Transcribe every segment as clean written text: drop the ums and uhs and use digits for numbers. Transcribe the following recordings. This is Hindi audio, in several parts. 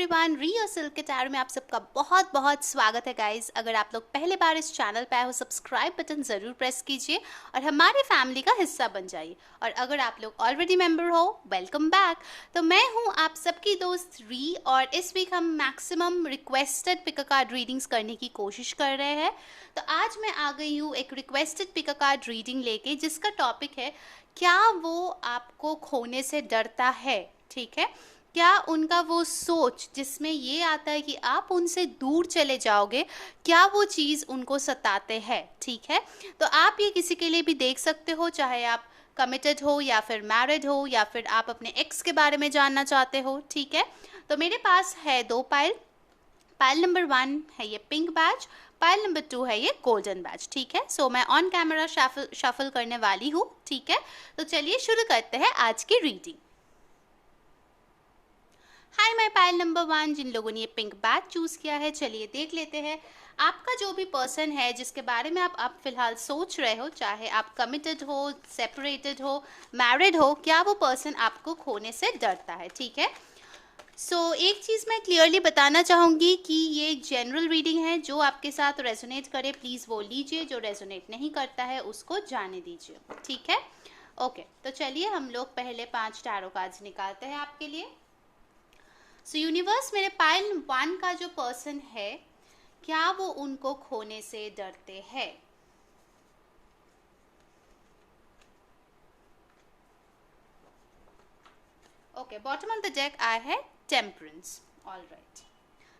एवरीवन, रियो सिल्क के टैरो में आप सबका बहुत बहुत स्वागत है गाइस। अगर आप लोग पहले बार इस चैनल पे आए हो, सब्सक्राइब बटन ज़रूर प्रेस कीजिए और हमारे फैमिली का हिस्सा बन जाइए। और अगर आप लोग ऑलरेडी मेंबर हो, वेलकम बैक। तो मैं हूँ आप सबकी दोस्त री, और इस वीक हम maximum requested pick a card readings करने की कोशिश कर रहे हैं। तो आज मैं आ गई हूँ एक requested pick a card reading लेके, जिसका टॉपिक है क्या वो आपको खोने से डरता है। ठीक है, क्या उनका वो सोच जिसमें ये आता है कि आप उनसे दूर चले जाओगे, क्या वो चीज़ उनको सताते हैं। ठीक है, तो आप ये किसी के लिए भी देख सकते हो, चाहे आप कमिटेड हो या फिर मैरिड हो या फिर आप अपने एक्स के बारे में जानना चाहते हो। ठीक है, तो मेरे पास है दो पाइल। पाइल नंबर 1 है ये पिंक बैच, पाइल नंबर 2 है ये गोल्डन बैच। ठीक है, सो मैं ऑन कैमरा शफल करने वाली हूँ। ठीक है, तो चलिए शुरू करते हैं आज की reading. Hi my pile number 1, जिन लोगों ने ये पिंक बैच चूज़ किया है, चलिए देख लेते हैं आपका जो भी पर्सन है जिसके बारे में आप फिलहाल सोच रहे हो, चाहे आप कमिटेड हो, सेपरेटेड हो, मैरिड हो, क्या वो पर्सन आपको खोने से डरता है। ठीक है, सो एक चीज़ मैं क्लियरली बताना चाहूँगी कि ये एक जनरल रीडिंग है। जो आपके साथ रेजोनेट करे प्लीज़ वो लीजिए, जो रेजोनेट नहीं करता है उसको जाने दीजिए। ठीक है, ओके, तो चलिए हम लोग पहले 5 टैरो कार्ड्स निकालते हैं आपके लिए। सो यूनिवर्स, मेरे पाइल 1 का जो पर्सन है, क्या वो उनको खोने से डरते हैं। Okay, bottom of the deck आया है टेम्परेंस। ऑलराइट,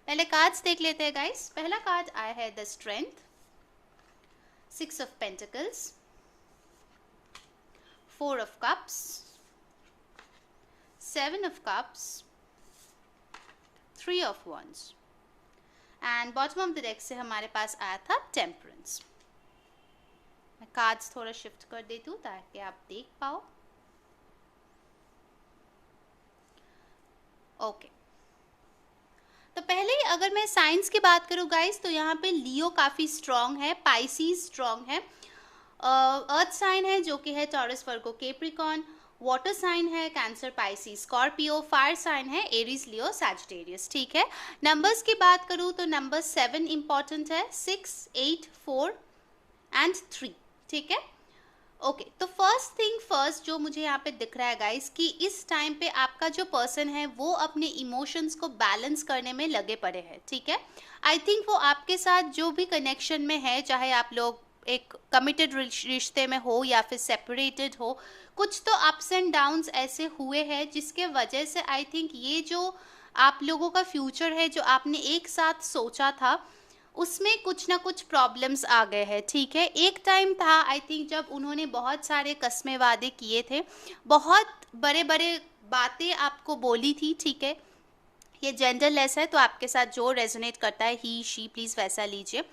पहले कार्ड्स देख लेते हैं गाइस। पहला कार्ड आया है the strength, 6 of pentacles, 4 of cups, 7 of cups, 3 of wands, and bottom of the deck से हमारे पास आया था टेम्परेंस। मैं कार्ड्स थोड़ा शिफ्ट कर देती हूँ ताकि आप देख पाओ। ओके, तो पहले ही अगर मैं साइंस की बात करूँ गाइस, तो यहाँ पे लियो काफ़ी स्ट्रॉन्ग है, पाइसीज स्ट्रॉन्ग है, अर्थ साइन है जो कि है Taurus, Virgo, Capricorn, water sign है Cancer, Pisces, Scorpio, fire sign है एरीज, लियो, सैजिटेरियस। ठीक है, नंबर्स की बात करूँ तो नंबर 7 इंपॉर्टेंट है, 6, 8, 4 एंड 3। ठीक है, ओके, तो फर्स्ट थिंग फर्स्ट जो मुझे यहाँ पे दिख रहा है गाइस, कि इस टाइम पे आपका जो पर्सन है वो अपने इमोशंस को बैलेंस करने में लगे पड़े हैं। ठीक है, आई थिंक वो आपके साथ जो भी कनेक्शन में है, चाहे आप लोग एक कमिटेड रिश्ते में हो या फिर सेपरेटेड हो, कुछ तो अप्स एंड डाउन्स ऐसे हुए हैं जिसके वजह से आई थिंक ये जो आप लोगों का फ्यूचर है जो आपने एक साथ सोचा था, उसमें कुछ ना कुछ प्रॉब्लम्स आ गए हैं। ठीक है, एक टाइम था आई थिंक जब उन्होंने बहुत सारे कस्मे वादे किए थे, बहुत बड़े बड़े बातें आपको बोली थी। ठीक है, ये जेंडरलेस है, तो आपके साथ जो रेजोनेट करता है ही शी प्लीज़ वैसा लीजिए।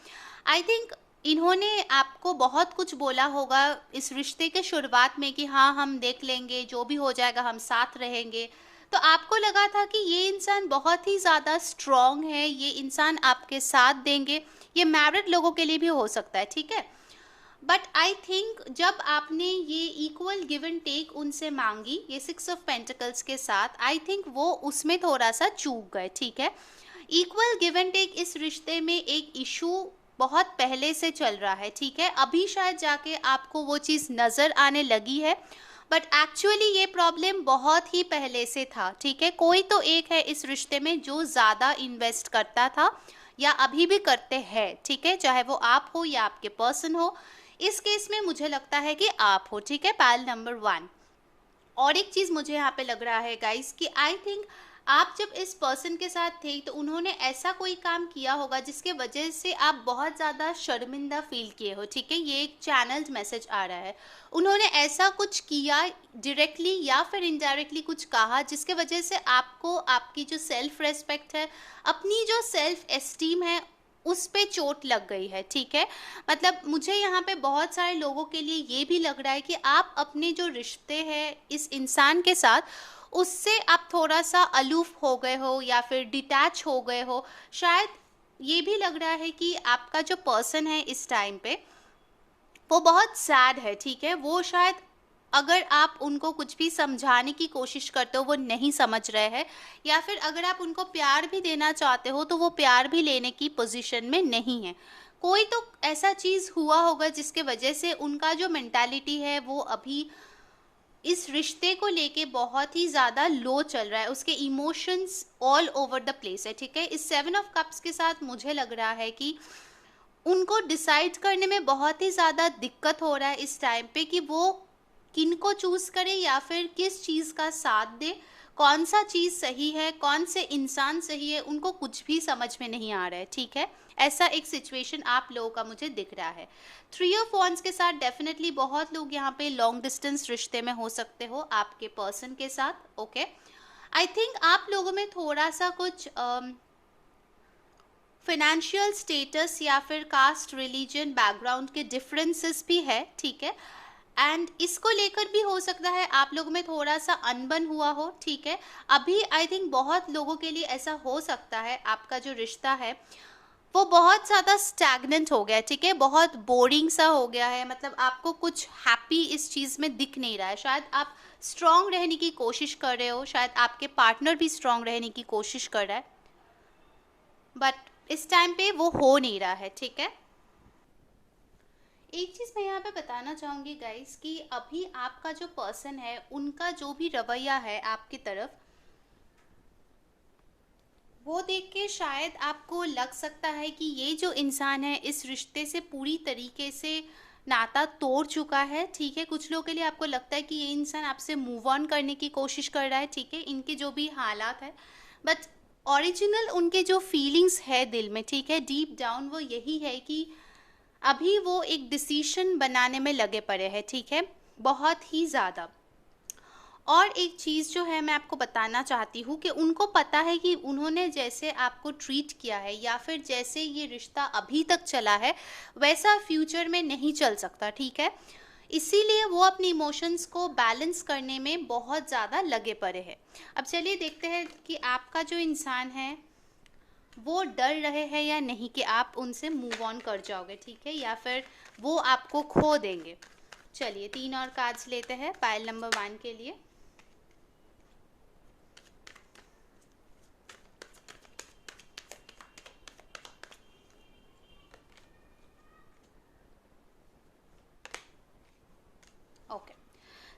आई थिंक इन्होंने आपको बहुत कुछ बोला होगा इस रिश्ते के शुरुआत में कि हाँ हम देख लेंगे, जो भी हो जाएगा हम साथ रहेंगे। तो आपको लगा था कि ये इंसान बहुत ही ज़्यादा स्ट्रॉन्ग है, ये इंसान आपके साथ देंगे। ये मैरिड लोगों के लिए भी हो सकता है। ठीक है, बट आई थिंक जब आपने ये इक्वल गिव एंड टेक उनसे मांगी, ये 6 ऑफ पेंटिकल्स के साथ, आई थिंक वो उसमें थोड़ा सा चूक गए। ठीक है, इक्वल गिव एंड टेक इस रिश्ते में एक इशू बहुत पहले से चल रहा है। ठीक है, अभी शायद जाके आपको वो चीज़ नज़र आने लगी है, बट एक्चुअली ये प्रॉब्लम बहुत ही पहले से था। ठीक है, कोई तो एक है इस रिश्ते में जो ज़्यादा इन्वेस्ट करता था या अभी भी करते हैं। ठीक है, चाहे वो आप हो या आपके पर्सन हो, इस केस में मुझे लगता है कि आप हो। ठीक है, पाइल नंबर 1। और एक चीज़ मुझे यहाँ पे लग रहा है गाइस कि आई थिंक आप जब इस पर्सन के साथ थे तो उन्होंने ऐसा कोई काम किया होगा जिसके वजह से आप बहुत ज़्यादा शर्मिंदा फील किए हो। ठीक है, ये एक चैनल्ड मैसेज आ रहा है, उन्होंने ऐसा कुछ किया डायरेक्टली या फिर इनडायरेक्टली कुछ कहा जिसके वजह से आपको आपकी जो सेल्फ रेस्पेक्ट है, अपनी जो सेल्फ एस्टीम है, उस पे चोट लग गई है। ठीक है, मतलब मुझे यहाँ पे बहुत सारे लोगों के लिए ये भी लग रहा है कि आप अपने जो रिश्ते हैं इस इंसान के साथ, उससे आप थोड़ा सा अलूफ हो गए हो या फिर डिटैच हो गए हो। शायद ये भी लग रहा है कि आपका जो पर्सन है इस टाइम पे वो बहुत सैड है। ठीक है, वो शायद अगर आप उनको कुछ भी समझाने की कोशिश करते हो वो नहीं समझ रहे हैं, या फिर अगर आप उनको प्यार भी देना चाहते हो तो वो प्यार भी लेने की पोजीशन में नहीं है। कोई तो ऐसा चीज़ हुआ होगा जिसके वजह से उनका जो मेंटालिटी है वो अभी इस रिश्ते को लेके बहुत ही ज़्यादा लो चल रहा है, उसके emotions all over the place है, ठीक है। इस 7 ऑफ कप्स के साथ मुझे लग रहा है कि उनको डिसाइड करने में बहुत ही ज़्यादा दिक्कत हो रहा है इस टाइम पे कि वो किन को चूज़ करे या फिर किस चीज़ का साथ दे, कौन सा चीज़ सही है, कौन से इंसान सही है, उनको कुछ भी समझ में नहीं आ रहा है, ठीक है। ऐसा एक सिचुएशन आप लोगों का मुझे दिख रहा है। 3 ऑफ वॉन्ड्स के साथ डेफिनेटली बहुत लोग यहाँ पे लॉन्ग डिस्टेंस रिश्ते में हो सकते हो आपके पर्सन के साथ, ओके। आई थिंक आप लोगों में थोड़ा सा कुछ फाइनेंशियल स्टेटस या फिर कास्ट रिलीजन बैकग्राउंड के डिफरेंसेस भी है, ठीक है। एंड इसको लेकर भी हो सकता है आप लोगों में थोड़ा सा अनबन हुआ हो, ठीक है। अभी आई थिंक बहुत लोगों के लिए ऐसा हो सकता है आपका जो रिश्ता है वो बहुत ज़्यादा स्टैग्नेंट हो गया है, ठीक है, बहुत बोरिंग सा हो गया है, मतलब आपको कुछ हैप्पी इस चीज़ में दिख नहीं रहा है। शायद आप स्ट्रांग रहने की कोशिश कर रहे हो, शायद आपके पार्टनर भी स्ट्रांग रहने की कोशिश कर रहा है, बट इस टाइम पे वो हो नहीं रहा है, ठीक है। एक चीज़ मैं यहाँ पे बताना चाहूँगी गाइस कि अभी आपका जो पर्सन है उनका जो भी रवैया है आपकी तरफ, वो देख के शायद आपको लग सकता है कि ये जो इंसान है इस रिश्ते से पूरी तरीके से नाता तोड़ चुका है, ठीक है। कुछ लोगों के लिए आपको लगता है कि ये इंसान आपसे मूव ऑन करने की कोशिश कर रहा है, ठीक है, इनके जो भी हालात है, बट ओरिजिनल उनके जो फीलिंग्स है दिल में, ठीक है, डीप डाउन वो यही है कि अभी वो एक डिसीजन बनाने में लगे पड़े हैं, ठीक है, बहुत ही ज़्यादा। और एक चीज़ जो है मैं आपको बताना चाहती हूँ कि उनको पता है कि उन्होंने जैसे आपको ट्रीट किया है या फिर जैसे ये रिश्ता अभी तक चला है वैसा फ्यूचर में नहीं चल सकता, ठीक है। इसीलिए वो अपने इमोशंस को बैलेंस करने में बहुत ज़्यादा लगे पड़े हैं। अब चलिए देखते हैं कि आपका जो इंसान है वो डर रहे हैं या नहीं कि आप उनसे मूव ऑन कर जाओगे, ठीक है, या फिर वो आपको खो देंगे। चलिए 3 और कार्ड्स लेते हैं पाइल नंबर 1 के लिए। ओके,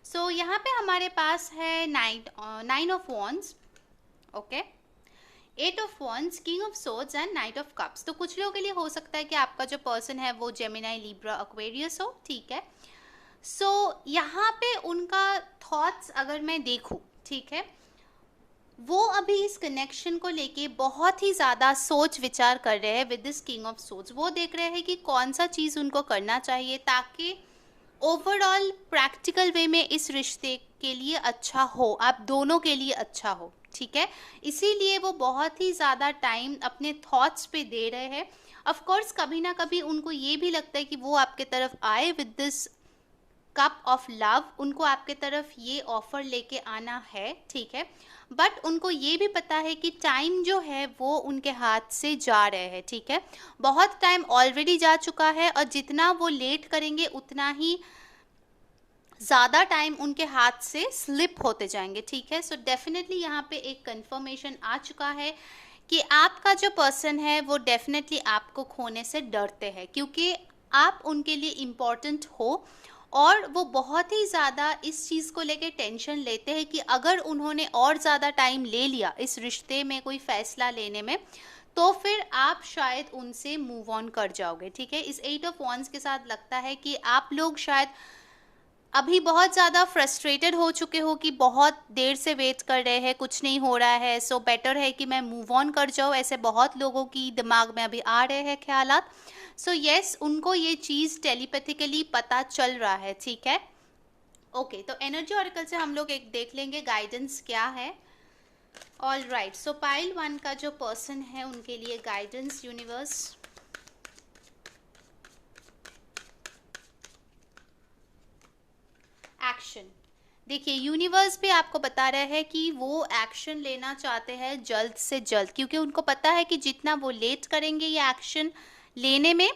सो यहाँ पे हमारे पास है 9 of wands, okay, 8 of wands, king of swords and night of cups. तो कुछ लोगों के लिए हो सकता है कि आपका जो पर्सन है वो जेमिनाई, लिब्रा, एक्वेरियस हो, ठीक है। सो यहाँ पे उनका थॉट्स अगर मैं देखूँ, ठीक है, वो अभी इस कनेक्शन को लेके बहुत ही ज़्यादा सोच विचार कर रहे हैं with this king of swords. वो देख रहे हैं कि कौन सा चीज़ उनको करना चाहिए ताकि ओवरऑल प्रैक्टिकल वे में इस रिश्ते के लिए अच्छा हो, आप दोनों के लिए अच्छा हो, ठीक है। इसीलिए वो बहुत ही ज़्यादा टाइम अपने थॉट्स पे दे रहे हैं। ऑफ कोर्स कभी ना कभी उनको ये भी लगता है कि वो आपके तरफ आए with this cup of love, उनको आपके तरफ ये ऑफर लेके आना है, ठीक है, बट उनको ये भी पता है कि टाइम जो है वो उनके हाथ से जा रहे हैं, ठीक है। बहुत टाइम ऑलरेडी जा चुका है और जितना वो लेट करेंगे उतना ही ज़्यादा टाइम उनके हाथ से स्लिप होते जाएंगे, ठीक है। सो डेफिनेटली यहाँ पे एक कंफर्मेशन आ चुका है कि आपका जो पर्सन है वो डेफिनेटली आपको खोने से डरते हैं क्योंकि आप उनके लिए इम्पॉर्टेंट हो, और वो बहुत ही ज़्यादा इस चीज़ को लेके टेंशन लेते हैं कि अगर उन्होंने और ज़्यादा टाइम ले लिया इस रिश्ते में कोई फ़ैसला लेने में तो फिर आप शायद उनसे मूव ऑन कर जाओगे, ठीक है। इस 8 ऑफ वॉन्ड्स के साथ लगता है कि आप लोग शायद अभी बहुत ज़्यादा फ्रस्ट्रेटेड हो चुके हो कि बहुत देर से वेट कर रहे हैं, कुछ नहीं हो रहा है, सो बेटर है कि मैं मूव ऑन कर जाऊँ, ऐसे बहुत लोगों की दिमाग में अभी आ रहे हैं ख्यालात। सो यस, उनको ये चीज़ टेलीपैथिकली पता चल रहा है, ठीक है। ओके, तो एनर्जी ऑरिकल से हम लोग एक देख लेंगे गाइडेंस क्या है। ऑल राइट, सो पाइल 1 का जो पर्सन है उनके लिए गाइडेंस यूनिवर्स। एक्शन, देखिए यूनिवर्स भी आपको बता रहा है कि वो एक्शन लेना चाहते हैं जल्द से जल्द क्योंकि उनको पता है कि जितना वो लेट करेंगे ये एक्शन लेने में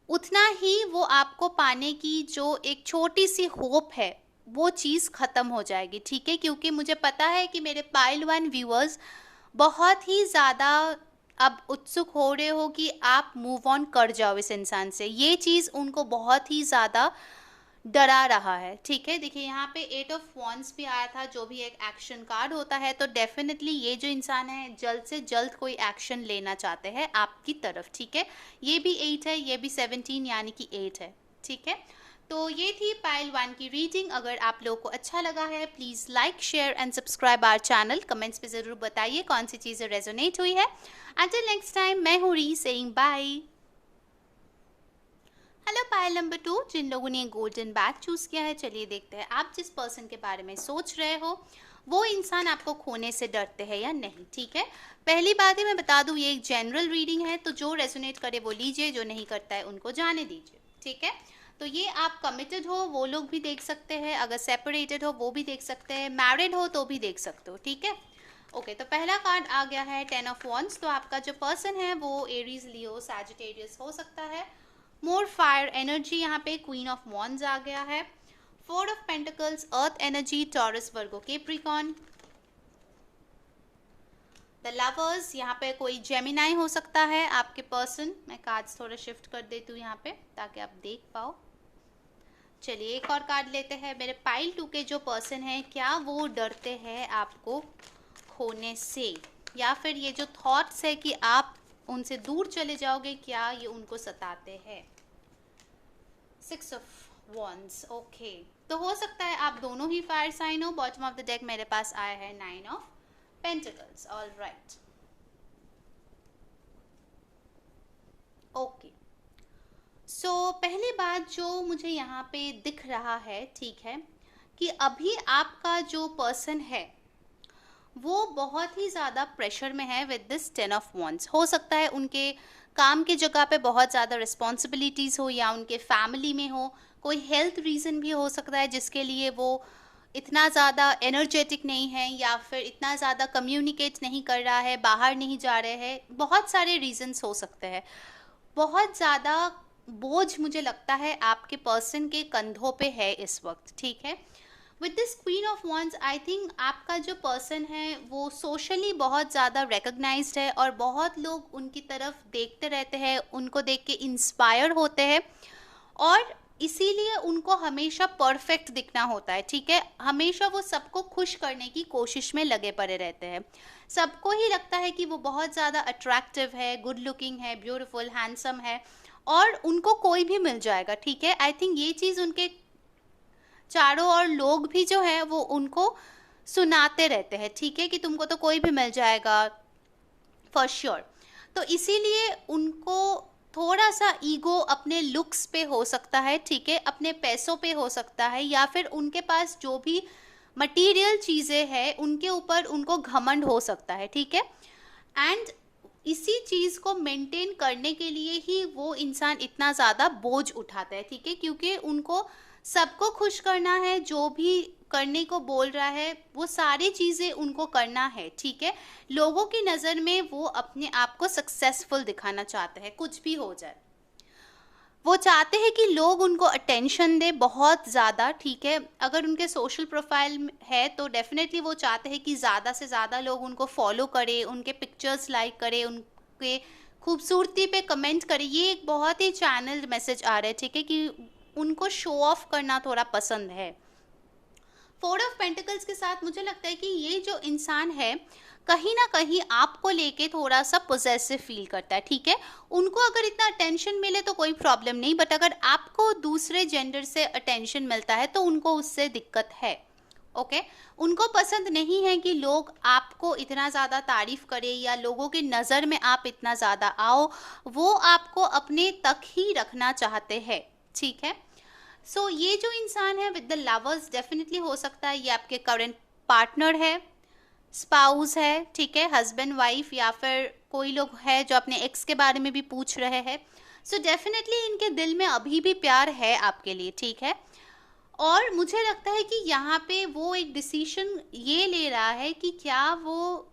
उतना ही वो आपको पाने की जो एक छोटी सी होप है वो चीज़ ख़त्म हो जाएगी, ठीक है? क्योंकि मुझे पता है कि मेरे पाइल 1 व्यूअर्स बहुत ही ज़्यादा अब उत्सुक हो रहे हो कि आप मूव ऑन कर जाओ इस इंसान से। ये चीज़ उनको बहुत ही ज़्यादा डरा रहा है, ठीक है? देखिए यहाँ पे 8 ऑफ वॉन्ड्स भी आया था, जो भी एक एक्शन कार्ड होता है, तो डेफ़िनेटली ये जो इंसान है जल्द से जल्द कोई एक्शन लेना चाहते हैं आपकी तरफ, ठीक है? ये भी 8 है, ये भी 17 यानी कि 8 है, ठीक है? तो ये थी पाइल 1 की रीडिंग। अगर आप लोगों को अच्छा लगा है please like, share and subscribe our channel. Comments पे ज़रूर बताइए कौन सी चीज़ें रेजोनेट हुई है। अंटिल नेक्स्ट टाइम, मैं हूँ री saying bye. Hello pile number 2, जिन लोगों ने गोल्डन बैग चूज़ किया है, चलिए देखते हैं आप जिस पर्सन के बारे में सोच रहे हो वो इंसान आपको खोने से डरते हैं या नहीं, ठीक है? पहली बात है, मैं बता दूं ये एक जनरल रीडिंग है, तो जो रेजोनेट करे वो लीजिए, जो नहीं करता है उनको जाने दीजिए, ठीक है? तो ये आप कमिटेड हो वो लोग भी देख सकते हैं, अगर सेपरेटेड हो वो भी देख सकते हैं, मैरिड हो तो भी देख सकते हो, ठीक है? ओके, तो पहला कार्ड आ गया है 10 ऑफ वॉन्ड्स। तो आपका जो पर्सन है वो एरीज, लियो, सैजिटेरियस हो सकता है। मोर फायर एनर्जी, यहाँ पे क्वीन ऑफ वॉन्ड्स आ गया है। 4 of pentacles, earth energy, taurus, Virgo, Capricorn. The lovers, यहाँ पे कोई जेमिनाई हो सकता है आपके पर्सन। मैं कार्ड्स थोड़ा शिफ्ट कर देती हूँ यहाँ पे ताकि आप देख पाओ। चलिए एक और कार्ड लेते हैं। मेरे पाइल 2 के जो पर्सन है, क्या वो डरते हैं आपको खोने से, या फिर ये जो थॉट्स है कि आप उनसे दूर चले जाओगे, क्या ये उनको सताते हैं? 6 ऑफ वॉन्ड्स, ओके, तो हो सकता है आप दोनों ही फायर साइन हो। बॉटम ऑफ द डेक मेरे पास आया है 9 of pentacles. All right, okay. So पहली बात जो मुझे यहाँ पे दिख रहा है, ठीक है, कि अभी आपका जो पर्सन है वो बहुत ही ज़्यादा प्रेशर में है विद दिस 10 ऑफ वॉन्ड्स। हो सकता है उनके काम की जगह पे बहुत ज़्यादा रिस्पॉन्सिबिलिटीज़ हो, या उनके फैमिली में हो, कोई हेल्थ रीज़न भी हो सकता है जिसके लिए वो इतना ज़्यादा एनर्जेटिक नहीं है, या फिर इतना ज़्यादा कम्युनिकेट नहीं कर रहा है, बाहर नहीं जा रहे हैं। बहुत सारे रीजंस हो सकते हैं। बहुत ज़्यादा बोझ मुझे लगता है आपके पर्सन के कंधों पे है इस वक्त, ठीक है? With this queen of wands, I think आपका जो पर्सन है वो सोशली बहुत ज़्यादा रिकग्नाइज्ड है, और बहुत लोग उनकी तरफ देखते रहते हैं, उनको देख के इंस्पायर होते हैं, और इसीलिए उनको हमेशा परफेक्ट दिखना होता है, ठीक है? हमेशा वो सबको खुश करने की कोशिश में लगे पड़े रहते हैं। सबको ही लगता है कि वो बहुत ज़्यादा अट्रैक्टिव है, गुड लुकिंग है, ब्यूटीफुल, हैंडसम है, और उनको कोई भी मिल जाएगा, ठीक है? आई थिंक ये चीज़ उनके चारों ओर लोग भी जो है वो उनको सुनाते रहते हैं, ठीक है, कि तुमको तो कोई भी मिल जाएगा फॉर श्योर। तो इसीलिए उनको थोड़ा सा ईगो अपने लुक्स पे हो सकता है, ठीक है, अपने पैसों पे हो सकता है, या फिर उनके पास जो भी मटेरियल चीज़ें हैं उनके ऊपर उनको घमंड हो सकता है, ठीक है? एंड इसी चीज़ को मेंटेन करने के लिए ही वो इंसान इतना ज़्यादा बोझ उठाता है, ठीक है? क्योंकि उनको सबको खुश करना है, जो भी करने को बोल रहा है वो सारी चीज़ें उनको करना है, ठीक है? लोगों की नज़र में वो अपने आप को सक्सेसफुल दिखाना चाहते हैं, कुछ भी हो जाए। वो चाहते हैं कि लोग उनको अटेंशन दें बहुत ज़्यादा, ठीक है? अगर उनके सोशल प्रोफाइल है तो डेफिनेटली वो चाहते हैं कि ज़्यादा से ज़्यादा लोग उनको फॉलो करें, उनके पिक्चर्स लाइक करें, उनके खूबसूरती पे कमेंट करें। ये एक बहुत ही चैनल्ड मैसेज आ रहा है, ठीक है, कि उनको शो ऑफ करना थोड़ा पसंद है। 4 ऑफ पेंटिकल्स के साथ मुझे लगता है कि ये जो इंसान है कहीं ना कहीं आपको लेके थोड़ा सा पोजेसिव फील करता है, ठीक है? उनको अगर इतना अटेंशन मिले तो कोई प्रॉब्लम नहीं, बट अगर आपको दूसरे जेंडर से अटेंशन मिलता है तो उनको उससे दिक्कत है, ओके? उनको पसंद नहीं है कि लोग आपको इतना ज़्यादा तारीफ करें या लोगों की नज़र में आप इतना ज़्यादा आओ। वो आपको अपने तक ही रखना चाहते हैं, ठीक है? सो ये जो इंसान है विद द लवर्स, डेफिनेटली हो सकता है ये आपके करंट पार्टनर है, स्पाउस है, ठीक है, हस्बैंड वाइफ, या फिर कोई लोग है जो अपने एक्स के बारे में भी पूछ रहे हैं। सो डेफिनेटली इनके दिल में अभी भी प्यार है आपके लिए, ठीक है? और मुझे लगता है कि यहाँ पे वो एक डिसीजन ये ले रहा है कि क्या वो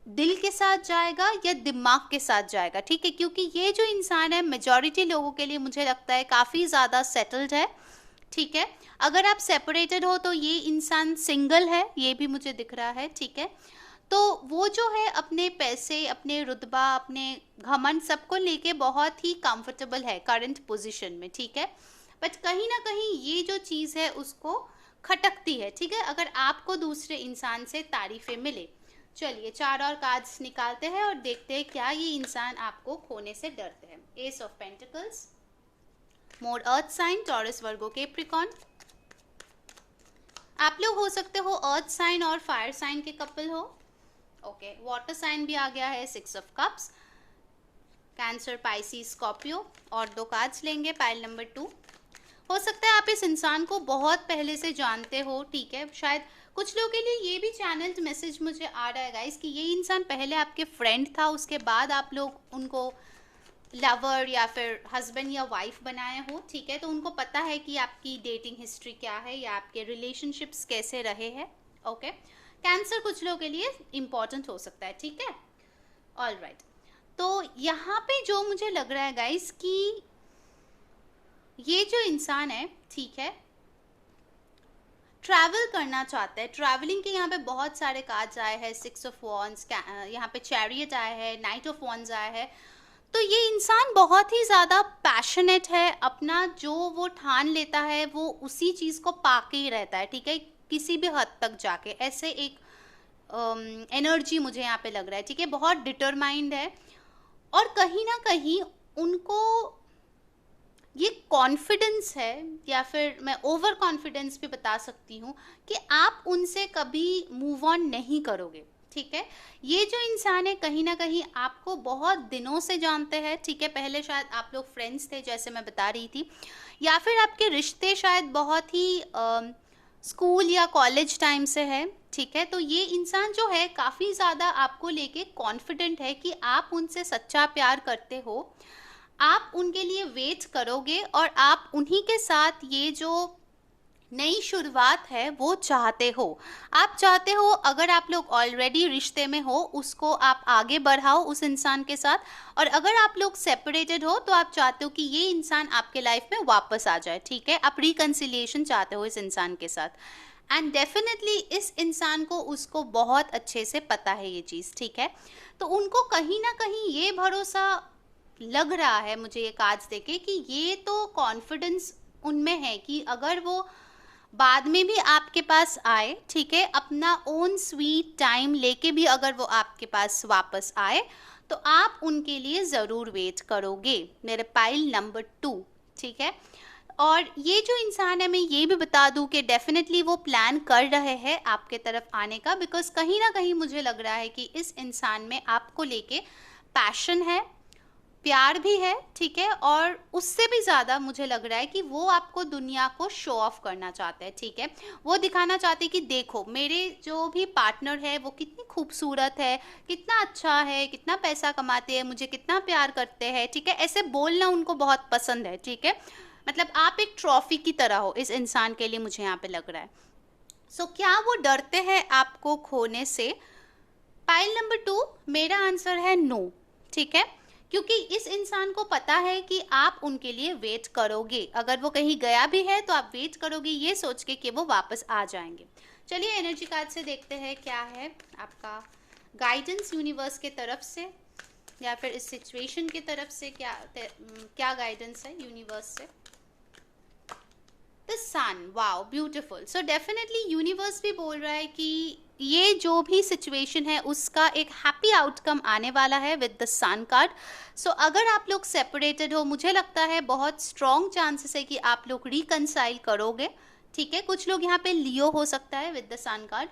दिल के साथ जाएगा या दिमाग के साथ जाएगा, ठीक है? क्योंकि ये जो इंसान है मेजॉरिटी लोगों के लिए मुझे लगता है काफ़ी ज़्यादा सेटल्ड है, ठीक है। अगर आप सेपरेटेड हो तो ये इंसान सिंगल है, ये भी मुझे दिख रहा है, ठीक है। तो वो जो है अपने पैसे, अपने रुतबा, अपने घमंड सबको लेके बहुत ही कंफर्टेबल है करंट पोजीशन में, ठीक है। बट कहीं ना कहीं ये जो चीज़ है उसको खटकती है, ठीक है, अगर आपको दूसरे इंसान से तारीफें मिले। चलिए 4 और कार्ड्स निकालते हैं और देखते हैं क्या ये इंसान आपको खोने से डरते हैं। Ace of pentacles, more earth sign, Taurus, Virgo, Capricorn. आप लोग हो सकते हो अर्थ साइन और फायर साइन के कपल हो। ओके, वाटर साइन भी आ गया है, 6 of cups, Cancer, Pisces, Scorpio. और 2 कार्ड्स लेंगे, पाइल नंबर 2। हो सकता है आप इस इंसान को बहुत पहले से जानते हो, ठीक है। शायद कुछ लोगों के लिए ये भी चैनल्ड मैसेज मुझे आ रहा है गाइस कि ये इंसान पहले आपके फ्रेंड था, उसके बाद आप लोग उनको लवर या फिर हस्बैंड या वाइफ बनाए हो, ठीक है। तो उनको पता है कि आपकी डेटिंग हिस्ट्री क्या है या आपके रिलेशनशिप्स कैसे रहे हैं। ओके, कैंसर कुछ लोगों के लिए इम्पॉर्टेंट हो सकता है, ठीक है। ऑल राइट, तो यहाँ पे जो मुझे लग रहा है गाइस कि ये जो इंसान है, ठीक है, ट्रैवल करना चाहता है। ट्रैवलिंग के यहाँ पे बहुत सारे कार्ड्स आए हैं, 6 ऑफ वॉन्ड्स, यहाँ पे चैरियट आया है, नाइट ऑफ वॉन्ड्स आया है। तो ये इंसान बहुत ही ज़्यादा पैशनेट है, अपना जो वो ठान लेता है वो उसी चीज़ को पाके ही रहता है, ठीक है, किसी भी हद तक जाके। ऐसे एक एनर्जी मुझे यहाँ पे लग रहा है, ठीक है, बहुत डिटरमाइंड है। और कहीं ना कहीं उनको ये कॉन्फिडेंस है, या फिर मैं ओवर कॉन्फिडेंस भी बता सकती हूँ, कि आप उनसे कभी मूव ऑन नहीं करोगे, ठीक है। ये जो इंसान है कहीं ना कहीं आपको बहुत दिनों से जानते हैं, ठीक है। पहले शायद आप लोग फ्रेंड्स थे जैसे मैं बता रही थी, या फिर आपके रिश्ते शायद बहुत ही स्कूल या कॉलेज टाइम से है, ठीक है। तो ये इंसान जो है काफ़ी ज़्यादा आपको लेके कॉन्फिडेंट है कि आप उनसे सच्चा प्यार करते हो, आप उनके लिए वेट करोगे और आप उन्हीं के साथ ये जो नई शुरुआत है वो चाहते हो। आप चाहते हो अगर आप लोग ऑलरेडी रिश्ते में हो उसको आप आगे बढ़ाओ उस इंसान के साथ, और अगर आप लोग सेपरेटेड हो तो आप चाहते हो कि ये इंसान आपके लाइफ में वापस आ जाए, ठीक है। आप रिकन्सिलिएशन चाहते हो इस इंसान के साथ, एंड डेफिनेटली इस इंसान को उसको बहुत अच्छे से पता है ये चीज़, ठीक है। तो उनको कहीं ना कहीं ये भरोसा लग रहा है मुझे ये कार्ड्स देके कि ये तो कॉन्फिडेंस उनमें है कि अगर वो बाद में भी आपके पास आए, ठीक है, अपना ओन स्वीट टाइम लेके भी अगर वो आपके पास वापस आए तो आप उनके लिए ज़रूर वेट करोगे, मेरे पाइल नंबर 2, ठीक है। और ये जो इंसान है मैं ये भी बता दूं कि डेफिनेटली वो प्लान कर रहे हैं आपके तरफ आने का, बिकॉज कहीं ना कहीं मुझे लग रहा है कि इस इंसान में आपको लेके पैशन है, प्यार भी है, ठीक है। और उससे भी ज़्यादा मुझे लग रहा है कि वो आपको दुनिया को शो ऑफ करना चाहते हैं, ठीक है। वो दिखाना चाहते हैं कि देखो मेरे जो भी पार्टनर है वो कितनी खूबसूरत है, कितना अच्छा है, कितना पैसा कमाते हैं, मुझे कितना प्यार करते हैं, ठीक है। ऐसे बोलना उनको बहुत पसंद है, ठीक है। मतलब आप एक ट्रॉफी की तरह हो इस इंसान के लिए, मुझे यहाँ पे लग रहा है। सो क्या वो डरते हैं आपको खोने से? पाइल नंबर 2, मेरा आंसर है नो, ठीक है। क्योंकि इस इंसान को पता है कि आप उनके लिए वेट करोगे, अगर वो कहीं गया भी है तो आप वेट करोगे ये सोच के कि वो वापस आ जाएंगे। चलिए एनर्जी कार्ड से देखते हैं क्या है आपका गाइडेंस यूनिवर्स के तरफ से, या फिर इस सिचुएशन की तरफ से क्या गाइडेंस है यूनिवर्स से। The Sun, wow beautiful. So definitely universe भी बोल रहा है कि ये जो भी सिचुएशन है उसका एक हैप्पी आउटकम आने वाला है विद द सन कार्ड। सो अगर आप लोग सेपरेटेड हो, मुझे लगता है बहुत स्ट्रॉन्ग चांसेस है कि आप लोग रिकनसाइल करोगे, ठीक है। कुछ लोग यहाँ पे लियो हो सकता है विद द सन कार्ड।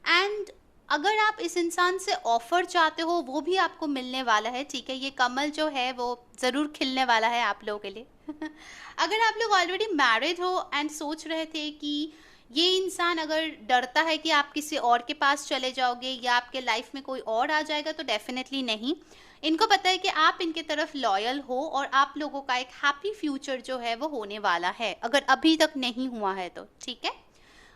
एंड अगर आप इस इंसान से ऑफर चाहते हो वो भी आपको मिलने वाला है, ठीक है। ये कमल जो है वो ज़रूर खिलने वाला है आप लोगों के लिए। अगर आप लोग ऑलरेडी मैरिड हो एंड सोच रहे थे कि ये इंसान अगर डरता है कि आप किसी और के पास चले जाओगे या आपके लाइफ में कोई और आ जाएगा, तो डेफिनेटली नहीं। इनको पता है कि आप इनके तरफ लॉयल हो और आप लोगों का एक हैप्पी फ्यूचर जो है वो होने वाला है, अगर अभी तक नहीं हुआ है तो, ठीक है।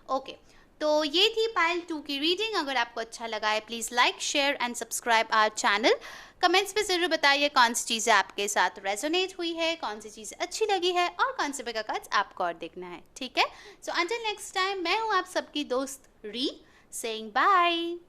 ओके, तो ये थी पाइल 2 की रीडिंग। अगर आपको अच्छा लगा है please like, share and subscribe our channel. Comments में ज़रूर बताइए कौन सी चीज़ें आपके साथ रेजोनेट हुई है, कौन सी चीज़ अच्छी लगी है और कौन से मेगा कार्ड्स आपको और देखना है, ठीक है। सो अंटिल नेक्स्ट टाइम, मैं हूँ आप सबकी दोस्त री, सेइंग बाय।